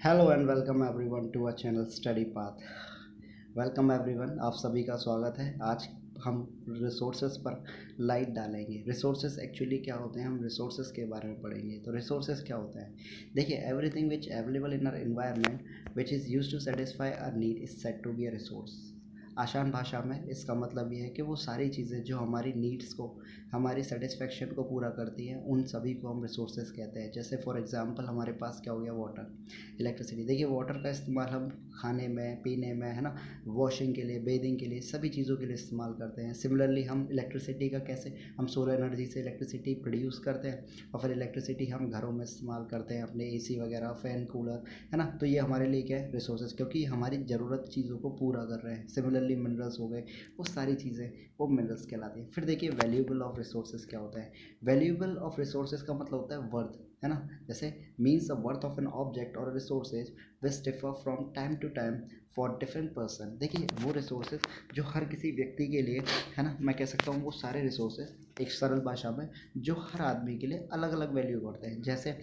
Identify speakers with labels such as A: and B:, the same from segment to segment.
A: Hello and welcome everyone to a channel Study Path. Welcome everyone, आप सभी का स्वागत है। आज हम रिसोर्सेज पर लाइट डालेंगे। रिसोर्सेज एक्चुअली क्या होते हैं, हम रिसोर्सेज के बारे में पढ़ेंगे। तो रिसोर्सेज क्या होता है, देखिए, everything which available in our environment which is use to satisfy our need is said to be a resource. आसान भाषा में इसका मतलब ये है कि वो सारी चीज़ें जो हमारी नीड्स को, हमारी सेटिस्फेक्शन को पूरा करती हैं, उन सभी को हम रिसोर्सेज कहते हैं। जैसे फॉर एग्जांपल हमारे पास क्या हो गया, वाटर, इलेक्ट्रिसिटी। देखिए, वाटर का इस्तेमाल हम खाने में, पीने में, है ना, वॉशिंग के लिए, बेदिंग के लिए, सभी चीज़ों के लिए इस्तेमाल करते हैं। सिमिलरली हम इलेक्ट्रिसिटी का कैसे, हम सोलर एनर्जी से इलेक्ट्रिसिटी प्रोड्यूस करते हैं और फिर इलेक्ट्रिसिटी हम घरों में इस्तेमाल करते हैं, अपने एसी वगैरह, फ़ैन, कूलर, है ना। तो ये हमारे लिए क्या है, रिसोर्सेज, क्योंकि हमारी ज़रूरत चीज़ों को पूरा कर रहे हैं। सिमिलरली मिनरल्स हो गए, वो सारी चीज़ें वो मिनरल्स कहलाती हैं। फिर देखिए, वैल्यूएबल ऑफ रिसोर्सेज क्या होता है। वैल्यूएबल ऑफ रिसोर्सेज का मतलब होता है वर्थ, है ना। जैसे means the worth of an object और resources which differ from time to time for different person. देखिए, वो रिसोर्सेज जो हर किसी व्यक्ति के लिए, है ना, मैं कह सकता हूँ वो सारे रिसोर्सेज एक सरल भाषा में जो हर आदमी के लिए अलग अलग वैल्यू करते हैं। जैसे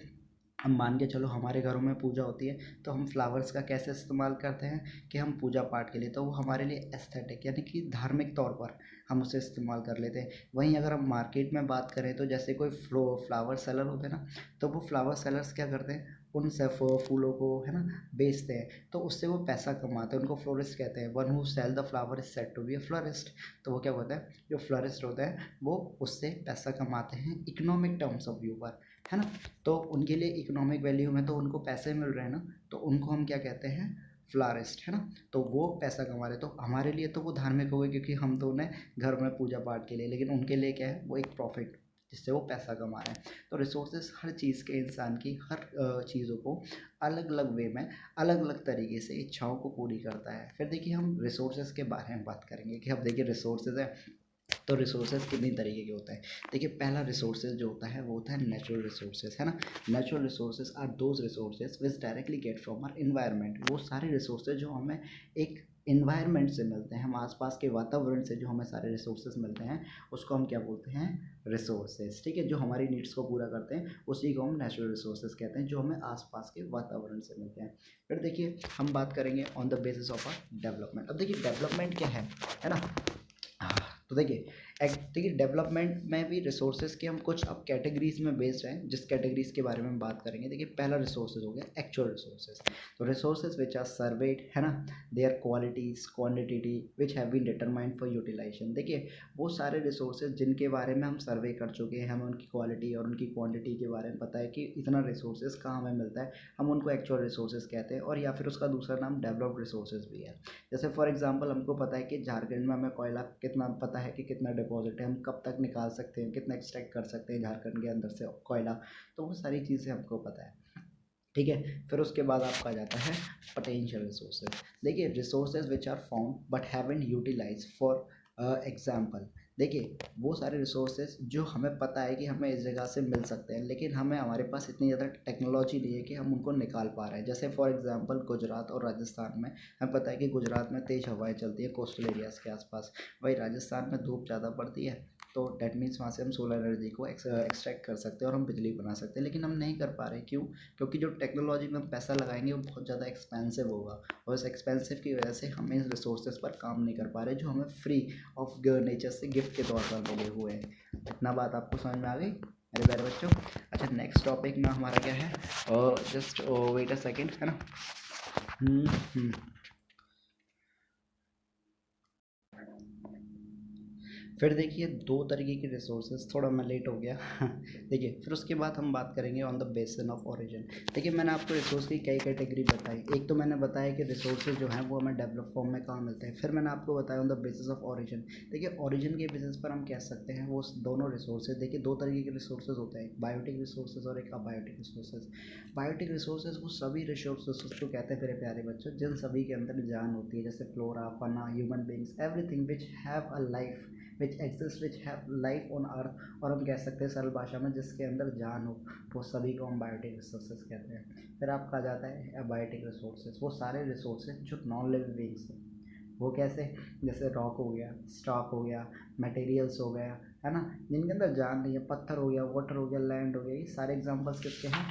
A: हम मान के चलो, हमारे घरों में पूजा होती है तो हम फ्लावर्स का कैसे इस्तेमाल करते हैं कि हम पूजा पाठ के लिए, तो वो हमारे लिए एस्थेटिक यानी कि धार्मिक तौर पर हम उसे इस्तेमाल कर लेते हैं। वहीं अगर हम मार्केट में बात करें तो जैसे कोई फ्लावर सेलर होते हैं ना, तो वो फ्लावर सेलर्स क्या करते हैं, उन सब फूलों को, है ना, बेचते हैं, तो उससे वो पैसा कमाते हैं। उनको फ्लोरिस्ट कहते हैं। One who sell the flower is said to be a florist. तो वो क्या होता है, जो फ्लोरिस्ट होता है वो उससे पैसा कमाते हैं इकोनॉमिक टर्म्स ऑफ व्यू पर, है ना। तो उनके लिए इकोनॉमिक वैल्यू में तो उनको पैसे मिल रहे हैं ना, तो उनको हम क्या कहते हैं, फ्लारिस्ट, है ना। तो वो पैसा कमा रहे, तो हमारे लिए तो वो धार्मिक हो गए क्योंकि हम तो उन्हें घर में पूजा पाठ के लिए, लेकिन उनके लिए क्या है, वो एक प्रॉफिट जिससे वो पैसा कमा रहे हैं। तो रिसोर्सेज हर चीज़ के, इंसान की हर चीज़ों को अलग अलग वे में, अलग अलग तरीके से इच्छाओं को पूरी करता है। फिर देखिए, हम रिसोर्सेज के बारे में बात करेंगे कि अब देखिए, रिसोर्सेज है तो रिसोर्सेज कितनी तरीके के होते हैं। देखिए, पहला रिसोर्सेज जो होता है वो होता है नेचुरल रिसोर्सेज, है ना। Natural resources are those resources which directly get from our environment. वो सारे रिसोर्सेज जो हमें एक इन्वायरमेंट से मिलते हैं, हम आसपास के वातावरण से जो हमें सारे रिसोर्सेज मिलते हैं, उसको हम क्या बोलते हैं, रिसोर्सेज। ठीक है, जो हमारी नीड्स को पूरा करते हैं उसी को हम नेचुरल रिसोर्सेज कहते हैं, जो हमें आसपास के वातावरण से मिलते हैं। फिर देखिए, हम बात करेंगे on the basis of our development. अब देखिए, डेवलपमेंट क्या है ना। तो देखिए, देखिए, डेवलपमेंट में भी रिसोर्सेज के हम कुछ अब कैटेगरीज में बेस्ड हैं, जिस कैटेगरीज के बारे में हम बात करेंगे। देखिए, पहला रिसोर्सेज हो गया एक्चुअल रिसोर्सेज। तो रिसोर्सेज विच आर सर्वेड, है ना, their qualities quantity which have been determined for utilization. देखिए, वो सारे रिसोर्सेज जिनके बारे में हम सर्वे कर चुके हैं, हमें उनकी क्वालिटी और उनकी क्वांटिटी के बारे में पता है कि इतना रिसोर्सेज कहाँ हमें मिलता है, हम उनको एक्चुअल रिसोर्सेज कहते हैं। और या फिर उसका दूसरा नाम डेवलप्ड रिसोर्सेज भी है। जैसे फॉर एग्जांपल, हमको पता है कि झारखंड में हमें कोयला कितना, पता है कि कितना डिपॉजिट है, हम कब तक निकाल सकते हैं, कितना एक्सट्रैक्ट कर सकते हैं झारखंड के अंदर से कोयला। तो वो सारी चीज़ें हमको पता है। ठीक है, फिर उसके बाद आपका आ जाता है पोटेंशियल रिसोर्सेज। देखिए, resources which are found but haven't utilize for example. देखिए, वो सारे रिसोर्सेज जो हमें पता है कि हमें इस जगह से मिल सकते हैं, लेकिन हमें, हमारे पास इतनी ज़्यादा टेक्नोलॉजी नहीं है कि हम उनको निकाल पा रहे हैं। जैसे फॉर एग्जांपल, गुजरात और राजस्थान में हमें पता है कि गुजरात में तेज़ हवाएं चलती है कोस्टल एरियाज़ के आसपास, वही राजस्थान में धूप ज़्यादा पड़ती है। तो डैट मीन्स वहाँ से हम सोलर एनर्जी को एक्सट्रैक्ट कर सकते हैं और हम बिजली बना सकते हैं, लेकिन हम नहीं कर पा रहे। क्यों? क्योंकि जो टेक्नोलॉजी में हम पैसा लगाएंगे वो बहुत ज़्यादा एक्सपेंसिव होगा, और इस एक्सपेंसिव की वजह से हम इन रिसोर्सेज पर काम नहीं कर पा रहे जो हमें फ्री ऑफ नेचर से गिफ्ट के तौर पर मिले हुए हैं। इतना बात आपको समझ में आ गई मेरे प्यारे बच्चों। अच्छा, नेक्स्ट टॉपिक में हमारा क्या है, जस्ट वेट अ सेकेंड, है ना। हम्म, हम्म। फिर देखिए, दो तरीके के रिसोर्सेज, थोड़ा मैं लेट हो गया देखिए, फिर उसके बाद हम बात करेंगे on the basin of origin. देखिए, मैंने आपको रिसोर्स की कई कैटेगरी बताई। एक तो मैंने बताया कि रिसोर्सेज जो हैं वो हमें डेवलप फॉर्म में कहाँ मिलते हैं। फिर मैंने आपको बताया on the basis of origin. देखिए, ओरिजिन के बेसिस पर हम कह सकते हैं वो दोनों रिसोर्सेज, देखिए, दो तरीके के रिसोर्सेज होते हैं, एक बायोटिक रिसोर्सेज और एक अबायोटिक रिसोर्सेज। बायोटिक रिसोर्सेज वो सभी रिसोर्सेज को कहते हैं मेरे प्यारे बच्चों जिन सभी के अंदर जान होती है, जैसे flora, fauna, human beings, everything which have a life, which exist, which have life on earth. और हम कह सकते हैं सरल भाषा में जिसके अंदर जान हो, वो सभी को हम बायोटिक रिसोर्सेज कहते हैं। फिर आपका आ जाता है अबायोटिक रिसोर्सेज, वो सारे रिसोर्सेज जो नॉन लिविंग बींग्स हैं। वो कैसे? जैसे रॉक हो गया, स्टॉक हो गया, मटेरियल्स हो गया, है ना, जिनके अंदर जान नहीं है। पत्थर हो गया, वाटर हो गया, लैंड हो गया, ये सारे एग्जांपल्स किसके हैं,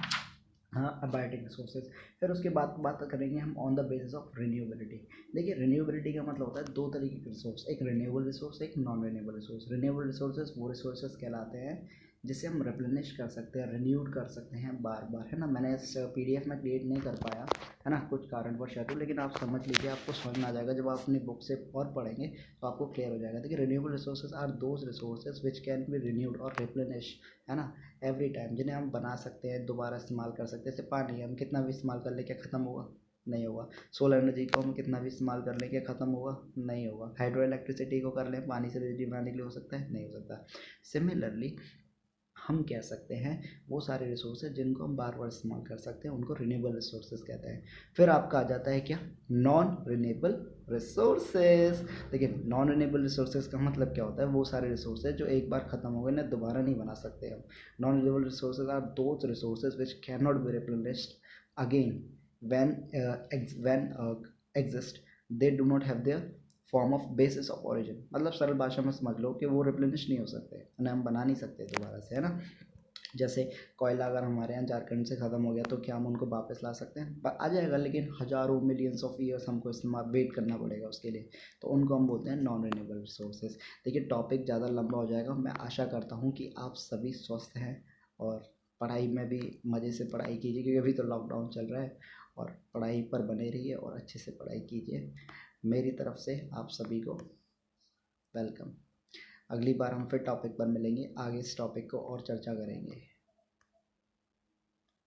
A: हाँ, अबाइडिंग रिसोर्सेज। फिर उसके बाद बात करेंगे हम on the basis of renewability. देखिए, रिन्यूएबिलिटी का मतलब होता है दो तरीके के रिसोर्स, एक रिन्यूएबल रिसोर्स, एक non renewable resource. Renewable resources वो रिसोर्सेज कहलाते हैं जिसे हम रिप्लेनिश कर सकते हैं, रिन्यूड कर सकते हैं बार बार, है ना। मैंने इस पीडीएफ में क्रिएट नहीं कर पाया, है ना, कुछ कारणवश है, लेकिन आप समझ लीजिए, आपको समझ में आ जाएगा जब आप अपनी बुक से और पढ़ेंगे तो आपको क्लियर हो जाएगा। देखिए, renewable resources are those resources which can be renewed और रिप्लेनिश, है ना, एवरी टाइम, जिन्हें हम बना सकते हैं, दोबारा इस्तेमाल कर सकते हैं। जैसे पानी, हम कितना भी इस्तेमाल कर ले क्या ख़त्म होगा? नहीं होगा। सोलर एनर्जी को हम कितना भी इस्तेमाल कर लें क्या ख़त्म होगा? नहीं होगा। हाइड्रो इलेक्ट्रिसिटी को कर लें, पानी से बिजली बनाने के लिए, हो सकता है? नहीं हो सकता। सिमिलरली हम कह सकते हैं वो सारे रिसोर्सेज जिनको हम बार बार इस्तेमाल कर सकते हैं उनको रिन्यूएबल रिसोर्सेज कहते हैं। फिर आपका आ जाता है क्या? Non renewable resources. देखिए, नॉन रिन्यूएबल रिसोर्सेज का मतलब क्या होता है? वो सारे रिसोर्सेज जो एक बार ख़त्म हो गए ना, दोबारा नहीं बना सकते हम। Non renewable resources are those resources which can not be replenished again when exist, they do not have their form of basis of origin. मतलब सरल भाषा में समझ लो कि वो रिप्लेनिश नहीं हो सकते, उन्हें हम बना नहीं सकते दोबारा से, है ना। जैसे कोयला अगर हमारे यहाँ झारखंड से ख़त्म हो गया तो क्या हम उनको वापस ला सकते हैं? आ जाएगा, लेकिन हज़ारों मिलियंस ऑफ ईयर्स हमको इस्तेमाल वेट करना पड़ेगा उसके लिए। तो उनको हम बोलते हैं नॉन रिन्यूएबल रिसोर्सेज। देखिए, टॉपिक ज़्यादा लंबा हो जाएगा। मैं आशा करता हूँ कि आप सभी स्वस्थ हैं और पढ़ाई में भी मज़े से पढ़ाई कीजिए, क्योंकि अभी तो लॉकडाउन चल रहा है। और पढ़ाई पर बने रहिए और अच्छे से पढ़ाई कीजिए। मेरी तरफ से आप सभी को वेलकम। अगली बार हम फिर टॉपिक पर मिलेंगे, आगे इस टॉपिक को और चर्चा करेंगे।